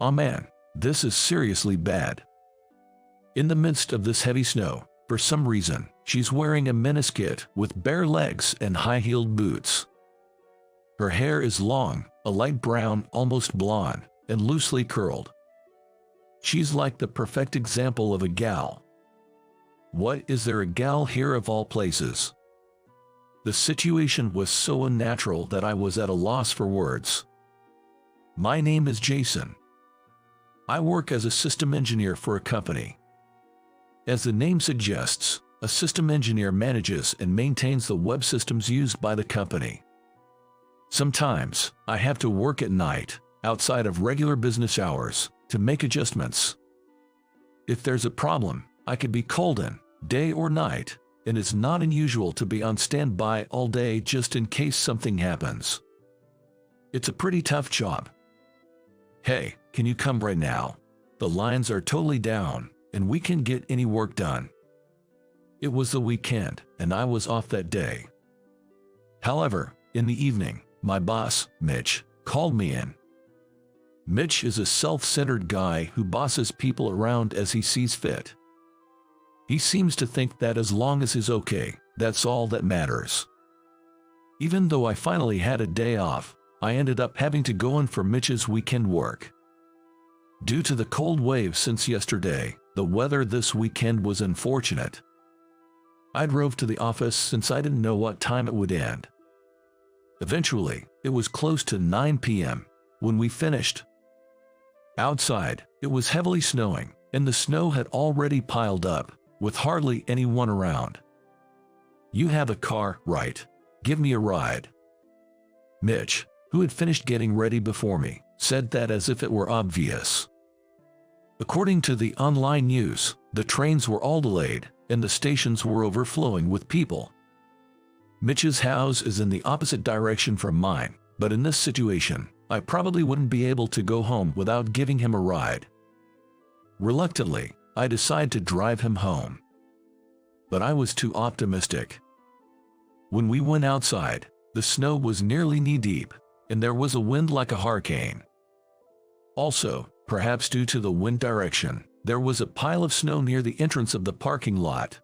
"Aw man, this is seriously bad." In the midst of this heavy snow, for some reason, she's wearing a miniskirt with bare legs and high-heeled boots. Her hair is long, a light brown, almost blonde, and loosely curled. She's like the perfect example of a gal. What is there a gal here of all places? The situation was so unnatural that I was at a loss for words. My name is Jason. I work as a system engineer for a company. As the name suggests, a system engineer manages and maintains the web systems used by the company. Sometimes, I have to work at night, outside of regular business hours, to make adjustments. If there's a problem, I could be called in, day or night, and it's not unusual to be on standby all day just in case something happens. It's a pretty tough job. "Hey, can you come right now? The lines are totally down, and we can't get any work done." It was the weekend, and I was off that day. However, in the evening, my boss, Mitch, called me in. Mitch is a self-centered guy who bosses people around as he sees fit. He seems to think that as long as he's okay, that's all that matters. Even though I finally had a day off, I ended up having to go in for Mitch's weekend work. Due to the cold wave since yesterday, the weather this weekend was unfortunate. I drove to the office since I didn't know what time it would end. Eventually, it was close to 9 p.m. when we finished. Outside, it was heavily snowing, and the snow had already piled up, with hardly anyone around. "You have a car, right? Give me a ride." Mitch, who had finished getting ready before me, said that as if it were obvious. According to the online news, the trains were all delayed, and the stations were overflowing with people. Mitch's house is in the opposite direction from mine, but in this situation, I probably wouldn't be able to go home without giving him a ride. Reluctantly, I decided to drive him home. But I was too optimistic. When we went outside, the snow was nearly knee-deep, and there was a wind like a hurricane. Also, perhaps due to the wind direction, there was a pile of snow near the entrance of the parking lot.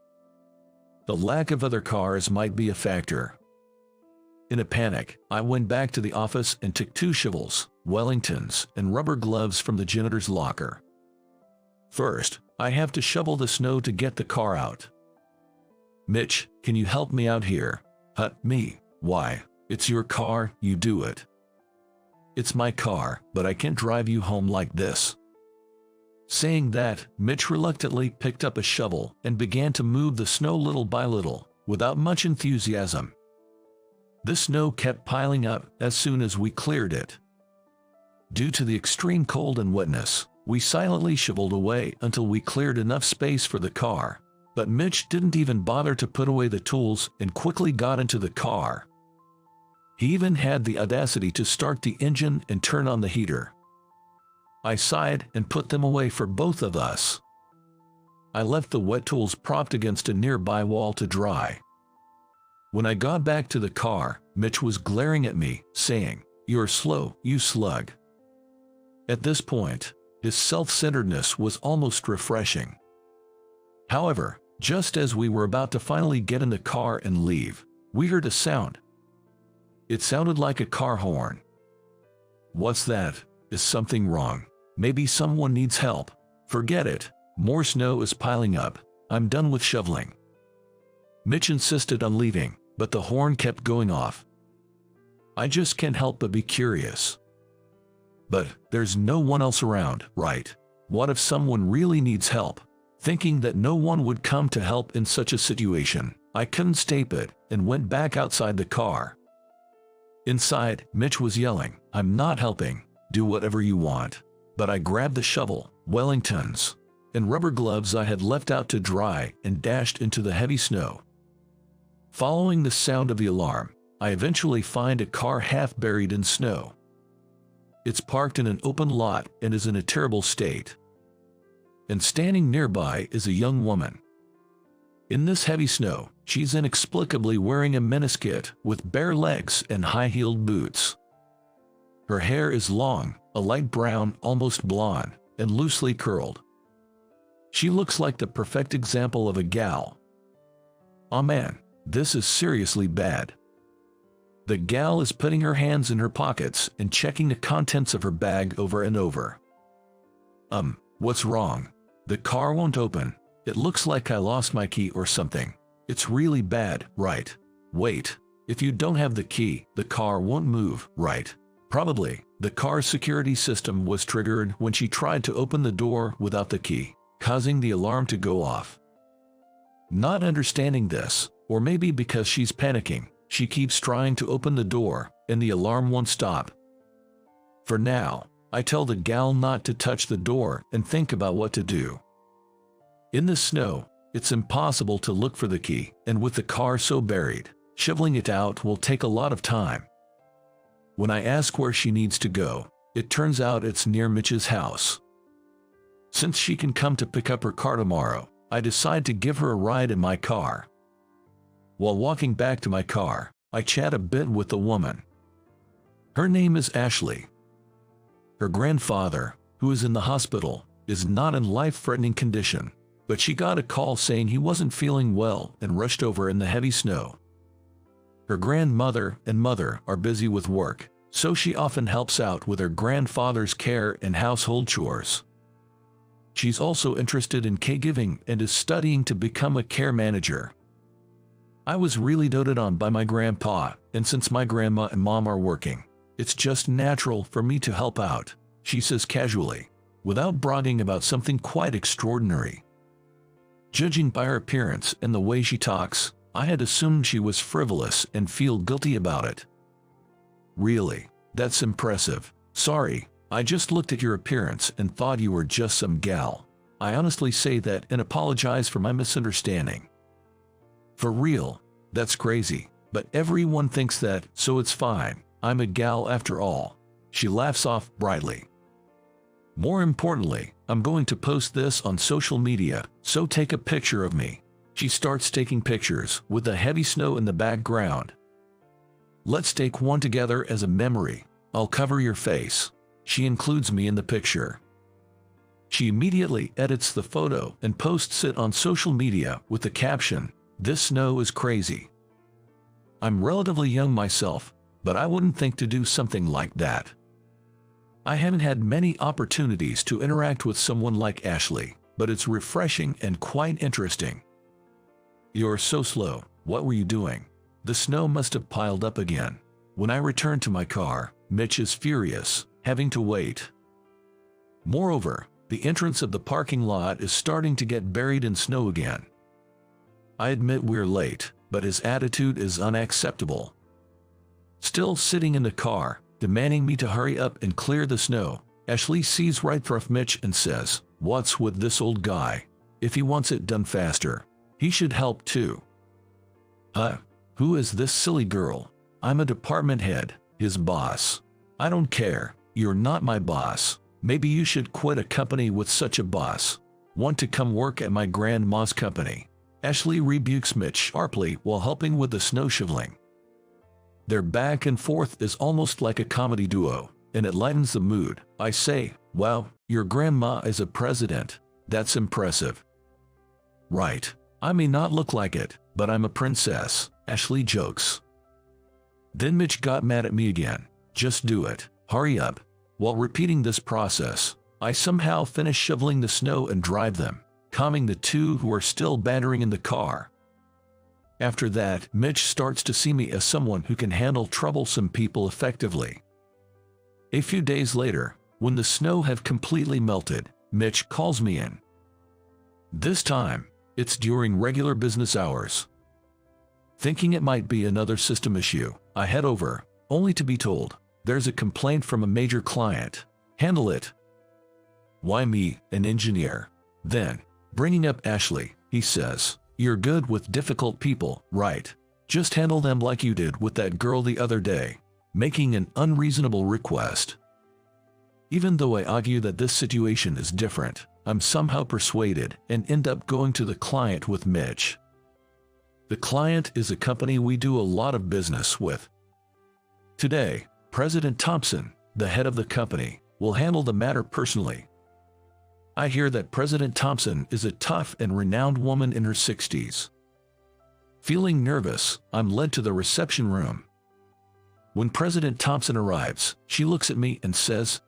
The lack of other cars might be a factor. In a panic, I went back to the office and took 2 shovels, Wellingtons, and rubber gloves from the janitor's locker. First, I have to shovel the snow to get the car out. "Mitch, can you help me out here?" Me. "Why? It's your car, you do it." "It's my car, but I can't drive you home like this." Saying that, Mitch reluctantly picked up a shovel and began to move the snow little by little, without much enthusiasm. The snow kept piling up as soon as we cleared it. Due to the extreme cold and wetness, we silently shoveled away until we cleared enough space for the car, but Mitch didn't even bother to put away the tools and quickly got into the car. He even had the audacity to start the engine and turn on the heater. I sighed and put them away for both of us. I left the wet tools propped against a nearby wall to dry. When I got back to the car, Mitch was glaring at me, saying, "You're slow, you slug." At this point, his self-centeredness was almost refreshing. However, just as we were about to finally get in the car and leave, we heard a sound. It sounded like a car horn. "What's that? Is something wrong? Maybe someone needs help." "Forget it. More snow is piling up. I'm done with shoveling." Mitch insisted on leaving, but the horn kept going off. I just can't help but be curious. But there's no one else around, right? What if someone really needs help? Thinking that no one would come to help in such a situation, I couldn't stay put and went back outside the car. Inside, Mitch was yelling, "I'm not helping. Do whatever you want." But I grabbed the shovel, Wellingtons, and rubber gloves I had left out to dry and dashed into the heavy snow. Following the sound of the alarm, I eventually find a car half buried in snow. It's parked in an open lot and is in a terrible state. And standing nearby is a young woman. In this heavy snow, she's inexplicably wearing a miniskirt with bare legs and high-heeled boots. Her hair is long, a light brown, almost blonde, and loosely curled. She looks like the perfect example of a gal. Oh man, this is seriously bad. The gal is putting her hands in her pockets and checking the contents of her bag over and over. What's wrong? The car won't open. It looks like I lost my key or something. It's really bad, right? Wait, if you don't have the key, the car won't move, right? Probably, the car's security system was triggered when she tried to open the door without the key, causing the alarm to go off. Not understanding this, or maybe because she's panicking, she keeps trying to open the door, and the alarm won't stop. For now, I tell the gal not to touch the door and think about what to do. In the snow, it's impossible to look for the key, and with the car so buried, shoveling it out will take a lot of time. When I ask where she needs to go, it turns out it's near Mitch's house. Since she can come to pick up her car tomorrow, I decide to give her a ride in my car. While walking back to my car, I chat a bit with the woman. Her name is Ashley. Her grandfather, who is in the hospital, is not in life-threatening condition, but she got a call saying he wasn't feeling well and rushed over in the heavy snow. Her grandmother and mother are busy with work, so she often helps out with her grandfather's care and household chores. She's also interested in caregiving and is studying to become a care manager. I was really doted on by my grandpa, and since my grandma and mom are working, it's just natural for me to help out, she says casually, without bragging about something quite extraordinary. Judging by her appearance and the way she talks, I had assumed she was frivolous and feel guilty about it. Really? That's impressive. Sorry, I just looked at your appearance and thought you were just some gal. I honestly say that and apologize for my misunderstanding. For real, that's crazy, but everyone thinks that, so it's fine. I'm a gal after all. She laughs off brightly. More importantly, I'm going to post this on social media, so take a picture of me. She starts taking pictures with the heavy snow in the background. Let's take one together as a memory. I'll cover your face. She includes me in the picture. She immediately edits the photo and posts it on social media with the caption, "This snow is crazy." I'm relatively young myself, but I wouldn't think to do something like that. I haven't had many opportunities to interact with someone like Ashley, but it's refreshing and quite interesting. You're so slow. What were you doing? The snow must have piled up again. When I return to my car, Mitch is furious, having to wait. Moreover, the entrance of the parking lot is starting to get buried in snow again. I admit we're late, but his attitude is unacceptable. Still sitting in the car, demanding me to hurry up and clear the snow, Ashley sees right through Mitch and says, "What's with this old guy? If he wants it done faster, he should help too." Who is this silly girl? I'm a department head, his boss. I don't care, you're not my boss. Maybe you should quit a company with such a boss. Want to come work at my grandma's company? Ashley rebukes Mitch sharply while helping with the snow shoveling. Their back and forth is almost like a comedy duo, and it lightens the mood. I say, "Wow, your grandma is a president. That's impressive." "Right. I may not look like it, but I'm a princess," Ashley jokes. Then Mitch got mad at me again. "Just do it. Hurry up." While repeating this process, I somehow finish shoveling the snow and drive them, calming the two who are still bantering in the car. After that, Mitch starts to see me as someone who can handle troublesome people effectively. A few days later, when the snow had completely melted, Mitch calls me in. This time, it's during regular business hours. Thinking it might be another system issue, I head over, only to be told, "There's a complaint from a major client. Handle it." Why me, an engineer? Then, bringing up Ashley, he says, "You're good with difficult people, right? Just handle them like you did with that girl the other day," making an unreasonable request. Even though I argue that this situation is different, I'm somehow persuaded and end up going to the client with Mitch. The client is a company we do a lot of business with. Today, President Thompson, the head of the company, will handle the matter personally. I hear that President Thompson is a tough and renowned woman in her 60s. Feeling nervous, I'm led to the reception room. When President Thompson arrives, she looks at me and says,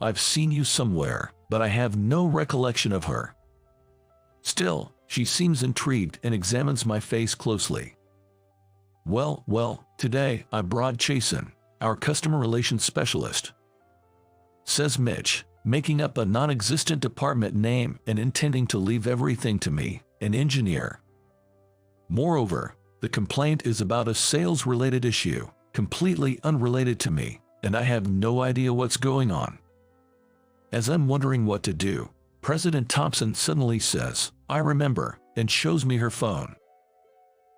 I've seen you somewhere, but I have no recollection of her. Still, she seems intrigued and examines my face closely. Well, today I brought Jason, our customer relations specialist," says Mitch, making up a non-existent department name and intending to leave everything to me, an engineer. Moreover, the complaint is about a sales-related issue, completely unrelated to me, and I have no idea what's going on. As I'm wondering what to do, President Thompson suddenly says, "I remember," and shows me her phone.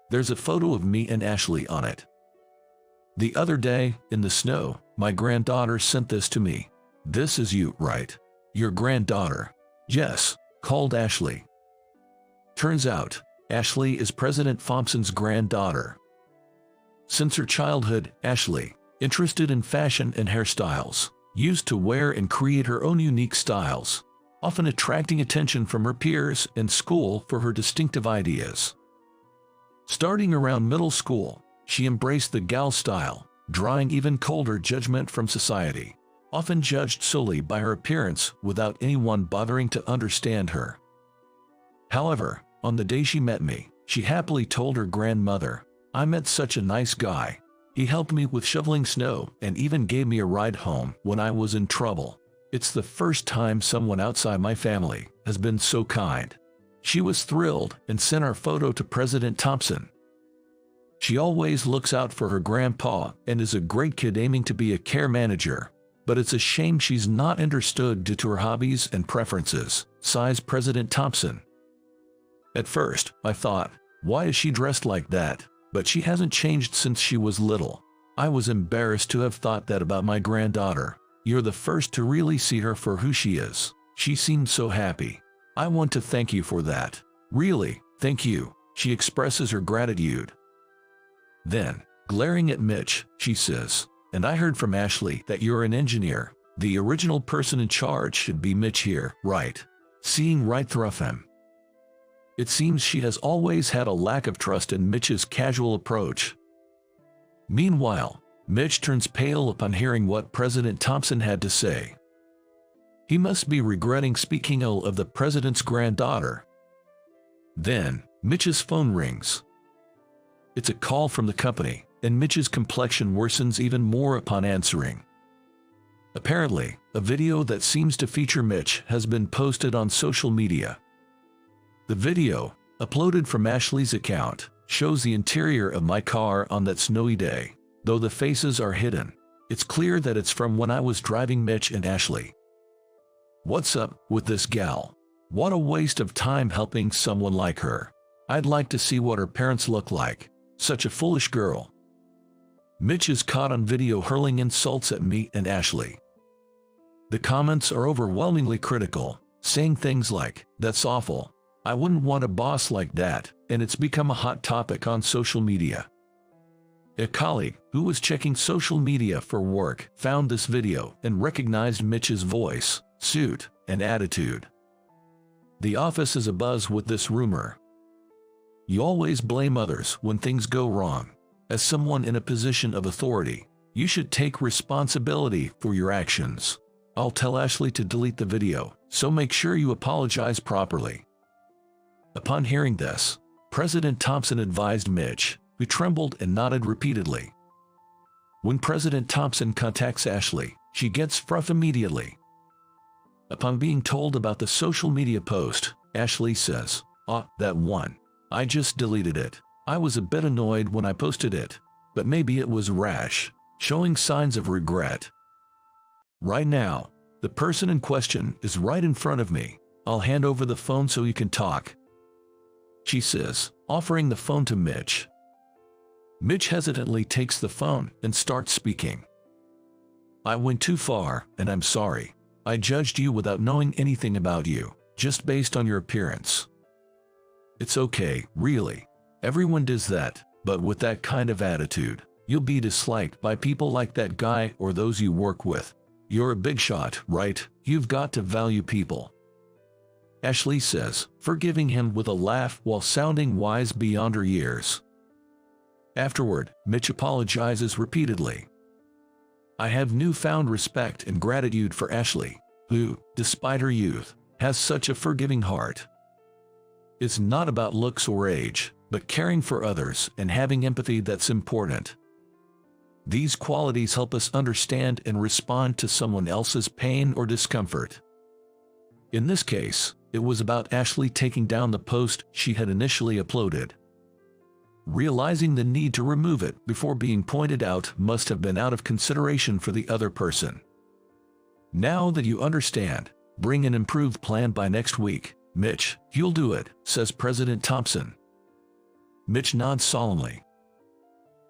There's a photo of me and Ashley on it. "The other day, in the snow, my granddaughter sent this to me. This is you, right? Your granddaughter?" "Yes," called Ashley. Turns out, Ashley is President Thompson's granddaughter. Since her childhood, Ashley, interested in fashion and hairstyles, used to wear and create her own unique styles, often attracting attention from her peers and school for her distinctive ideas. Starting around middle school, she embraced the gal style, drawing even colder judgment from society, often judged solely by her appearance without anyone bothering to understand her. However, on the day she met me, she happily told her grandmother, "I met such a nice guy. He helped me with shoveling snow and even gave me a ride home when I was in trouble. It's the first time someone outside my family has been so kind." She was thrilled and sent our photo to President Thompson. She always looks out for her grandpa and is a great kid aiming to be a care manager, but it's a shame she's not understood due to her hobbies and preferences, sighs President Thompson. At first, I thought, why is she dressed like that? But she hasn't changed since she was little. I was embarrassed to have thought that about my granddaughter. You're the first to really see her for who she is. She seemed so happy. I want to thank you for that. Really, thank you. She expresses her gratitude. Then, glaring at Mitch, she says, "And I heard from Ashley that you're an engineer. The original person in charge should be Mitch here, right?" Seeing right through him. It seems she has always had a lack of trust in Mitch's casual approach. Meanwhile, Mitch turns pale upon hearing what President Thompson had to say. He must be regretting speaking ill of the president's granddaughter. Then, Mitch's phone rings. It's a call from the company, and Mitch's complexion worsens even more upon answering. Apparently, a video that seems to feature Mitch has been posted on social media. The video, uploaded from Ashley's account, shows the interior of my car on that snowy day. Though the faces are hidden, it's clear that it's from when I was driving Mitch and Ashley. What's up with this gal? What a waste of time helping someone like her. I'd like to see what her parents look like. Such a foolish girl. Mitch is caught on video hurling insults at me and Ashley. The comments are overwhelmingly critical, saying things like, "That's awful. I wouldn't want a boss like that," and it's become a hot topic on social media. A colleague who was checking social media for work found this video and recognized Mitch's voice, suit, and attitude. The office is abuzz with this rumor. You always blame others when things go wrong. As someone in a position of authority, you should take responsibility for your actions. I'll tell Ashley to delete the video, so make sure you apologize properly. Upon hearing this, President Thompson advised Mitch, who trembled and nodded repeatedly. When President Thompson contacts Ashley, she gets frustrated immediately. Upon being told about the social media post, Ashley says, "That one. I just deleted it. I was a bit annoyed when I posted it, but maybe it was rash," showing signs of regret. Right now, the person in question is right in front of me. I'll hand over the phone so you can talk, she says, offering the phone to Mitch. Mitch hesitantly takes the phone and starts speaking. "I went too far, and I'm sorry. I judged you without knowing anything about you, just based on your appearance. It's okay, really. Everyone does that, but with that kind of attitude, you'll be disliked by people like that guy or those you work with. You're a big shot, right? You've got to value people. Ashley says, forgiving him with a laugh while sounding wise beyond her years. Afterward, Mitch apologizes repeatedly. I have newfound respect and gratitude for Ashley, who, despite her youth, has such a forgiving heart. It's not about looks or age, but caring for others and having empathy that's important. These qualities help us understand and respond to someone else's pain or discomfort. In this case, it was about Ashley taking down the post she had initially uploaded. Realizing the need to remove it before being pointed out must have been out of consideration for the other person. Now that you understand, bring an improved plan by next week, Mitch. You'll do it, says President Thompson. Mitch nods solemnly.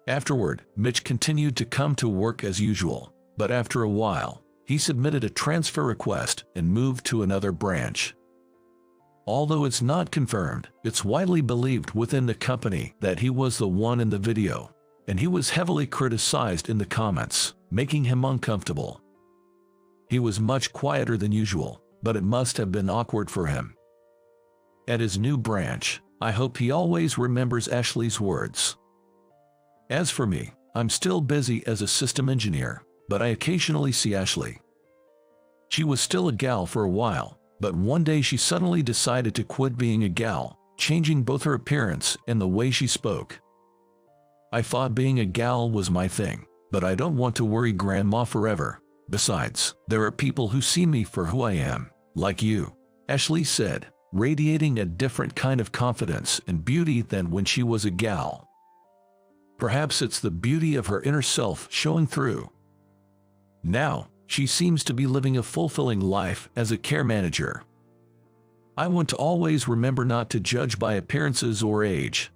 Afterward, Mitch continued to come to work as usual, but after a while, he submitted a transfer request and moved to another branch. Although it's not confirmed, it's widely believed within the company that he was the one in the video, and he was heavily criticized in the comments, making him uncomfortable. He was much quieter than usual, but it must have been awkward for him. At his new branch, I hope he always remembers Ashley's words. As for me, I'm still busy as a system engineer, but I occasionally see Ashley. She was still a gal for a while, but one day she suddenly decided to quit being a gal, changing both her appearance and the way she spoke. I thought being a gal was my thing, but I don't want to worry Grandma forever. Besides, there are people who see me for who I am, like you, Ashley said, radiating a different kind of confidence and beauty than when she was a gal. Perhaps it's the beauty of her inner self showing through. Now, she seems to be living a fulfilling life as a care manager. I want to always remember not to judge by appearances or age,